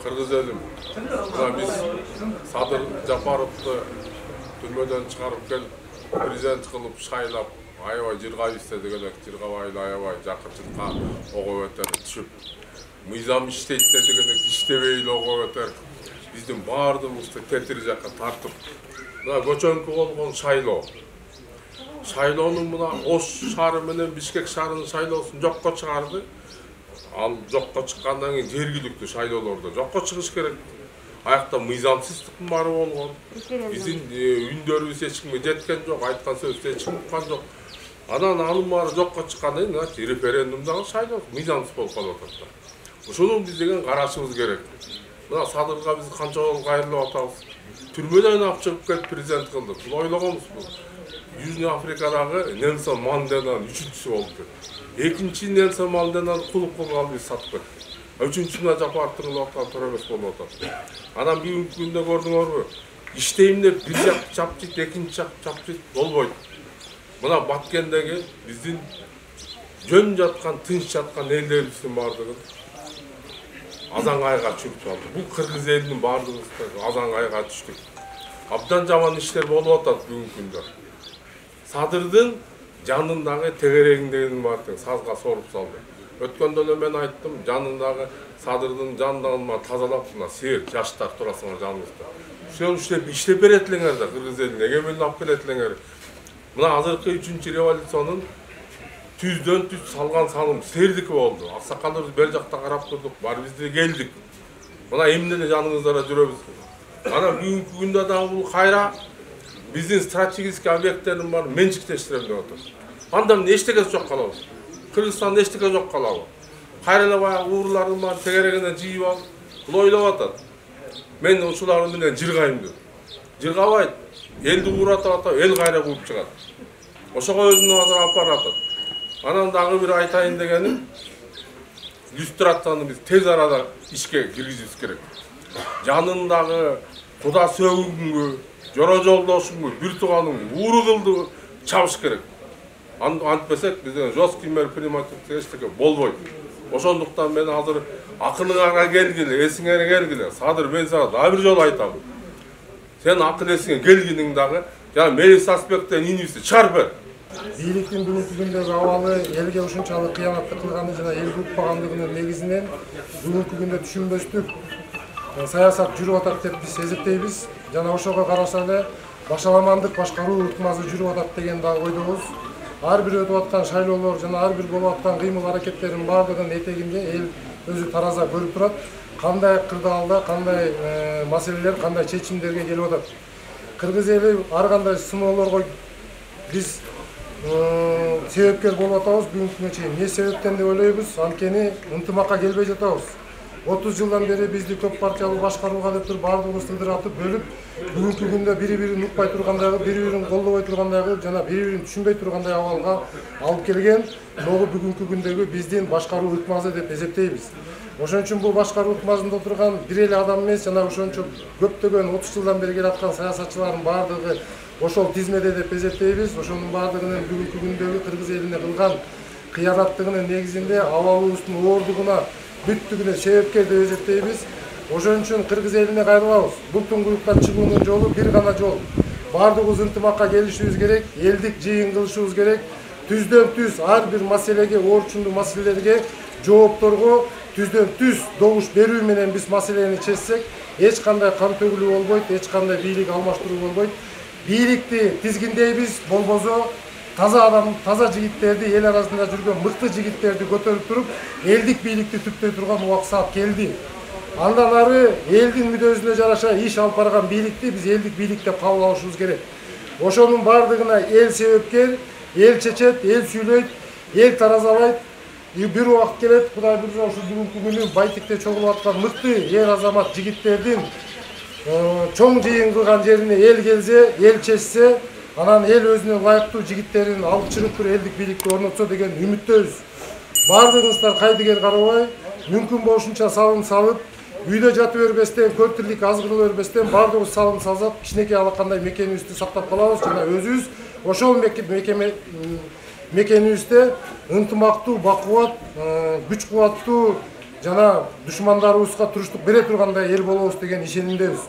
Kırgız elim. Biz Sadır Japarov'u türmeden çıkarıp gelip prezident kılıp şaylap аябай жыргап иштедик элек, жыргабайлы аябай жакырчылыкка ого өтөр түшүп. Мыйзам иштейт дедик элек, иштебейли ого өтөр. Биздин баардыгыбызды тетир жакка тартып. Мына көчөнкү болгон шайлоо. Шайлоонун мына Ош шаары менен Бишкек шаарынын шайлоосун жокко чыгарды. Ал жокко чыккандан кийин жергиликтүү шайлоолордо жокко чыгыш керек. Аякта мыйзамсыздыктын баары болгон. Биздин үндөрүбүз эч кимге жеткен жок, айткан сөзүбүз эч ким уккан жок. Анан анын баары жокко чыккандан кийин референдумдагы шайлоо мыйзамсыз болуп калып атат. Ушуну биз деген карашыбыз керек. Мына Садырга биз канча жолу кайрылып атабыз. Түрмөдөн алып чыгып келип президент кылдык. Бул ойлогонбуз бул. Южный Африкадагы Нельсон Манделанын үчүнчүсү болуп. Экинчи Нельсон Манделаны кулуп кылган биз сатып. Үчүнчүсүнө Жапаровдун кылып аткан туура эмес болуп атат. Анан бүгүнкү күндө көрдүңөрбү? Иштейм деп бир жак чапчыйт, экинчи жак чапчыйт болбойт. Мына Баткендеги биздин жөн жаткан, тынч жаткан элдерибиздин баардыгын азаңайга чүрүп салды. Бул кыргыз элинин баардыгыбыз азаңайга түштүк. Абдан жаман иштер болуп атат бүгүнкү күндө. Садырдын жанындагы тегерегиндегинин баардыгын сазга соруп салды. Өткөндө эле мен айттым, жанындагы Садырдын жанынан тазалап, мына сер жаштар турасыңар жаныбызда. Ошол иштеп берет элеңер да кыргыз элине эгемелдик алып келет элеңер. Мына азыркы 3-чү революциянын түздөн түз салган салым сердики болду. Аксакалыбыз бер жакта карап турдук, бар биз деле келдик. Мына эмне эле жаныңыздарда жүрөбүз. Анан бүгүнкү күндө дагы бул кайра биздин стратегический объекттердин баары менчиктештирем деп атат. Анда эмне эчтеке жок калабыз. Кыргызстанда эчтеке жок калабы. Кайра эле баягы уурулардын баары тегерегине жыйып алып, бул ойлоп атат. Мен ушулар менен жыргайм деп. Жыргабайт. Элди ууратып атат, эл кайра кууп чыгат. Ошого өзүнүн азыр алып баратат. Анан дагы бир айтайын дегеним, иллюстрацияны биз тез арада ишке киргизибиз керек. Жанындагы куда сөгүнгө, жора жолдошуңго, бир тууганыңго ууру кылды чабыш керек. Антпесек бизден жесткий мер принимать эчтеке болбойт. Ошондуктан мен азыр акылыңарга келгиле, эсиңерге келгиле. Садыр, мен сага дагы бир жолу айтам. Сен акыл эсиңе келгениң дагы, жана мэрис аспекттен инибизди чыгарып бер. Бийликтин бүгүнкү күндөгү абалы элге ушунчалык кыянаттык кылганы жана эл укпагандыгынын негизинен бүгүнкү күндө түшүнбөстүк саясат жүрүп атат деп биз эсептейбиз. Жана ошого караша эле башаламандык башкаруу ыкмасы жүрүп атат деген дагы ойдобуз. Ар бир өтүп аткан шайлоолор жана ар бир болуп аткан кыймыл аракеттердин баардыгынын этегинде эл өзү тараза көрүп турат. Кандай кырдаалда, кандай маселелер, кандай чечимдерге келип атат. Кыргыз эли ар кандай сыноолорго биз себепкер болуп атабыз бүгүнкү күнгө чейин. Эмне себептен деп ойлойбуз? Анткени ынтымакка келбей жатабыз. 30 жылдан бери бизди көп партиялуу башкарууга деп туруп баардыгыбыз тылдыратып бөлүп, бүгүнкү күндө бири-бирин укпай тургандайгы, бири-бирин колдобой тургандайгы жана бири-бирин түшүнбөй тургандай абалга алып келген могу бүгүнкү күндөгү биздин башкаруу ыкмасы деп эсептейбиз. Ошон үчүн бул башкаруу ыкмасында отурган бир эле адам эмес, жана ошончо көптөгөн 30 жылдан бери келаткан саясатчылардын баардыгы ошол тизмеде деп эсептейбиз. Ошонун баардыгынын бүгүнкү күндөгү кыргыз элине кылган кыянаттыгынын негизинде абалыбыздын оордугуна, бүттүгүнө себепкер деп эсептейбиз. Ошон үчүн кыргыз элине кайрылабыз. Бул туңгуюктан чыгуунун жолу бир гана жол. Баардыгыбыз ынтымакка келишибиз керек, элдик жыйын кылышыбыз керек. Түздөн түз ар бир маселеге, орчундуу маселелерге, жоопторго түздөн түз добуш берүү менен биз маселени чечсек, эч кандай кан төгүлүү болбойт, эч кандай бийлик алмаштыруу болбойт. Бийликти тизгиндейбиз, болбосо таза адам, таза жигиттерди, эл арасында жүргөн мыкты жигиттерди көтөрүп туруп, элдик бийликти түптөй турган убакыт саат келди. Андан ары элдин мүдөсүнө жараша иш алып барган бийликти биз элдик бийлик деп кабыл алышыбыз керек. Ошонун баардыгына эл себепкер, эл чечет, эл сүйлөйт, эл таразалайт. Бир убакыт келет, Кудай буйрса ушу бүгүнкү күнү Байтикте чогулуп аткан мыкты эр азамат жигиттердин чоң жыйын кылган жерине эл келсе, эл чечсе, анан эл өзүнө ылайыктуу жигиттерин алып чыгып туруп элдик бийликти орнотсо деген үмүттөбүз. Бардыгыңыздар кайдыгер карабай, мүмкүн болушунча салым салып, үйдө жатып бербестен, көптүрлүк аз кыла бербестен бардыгыбыз салым салсак, кичинекей алакандай мекенибизди сактап калабыз жана өзүбүз ошол мекенибизде ынтымактуу, бакубат, күч кубаттуу жана душмандарыбызга туруштук бере тургандай эл болобуз деген ишенимдебиз.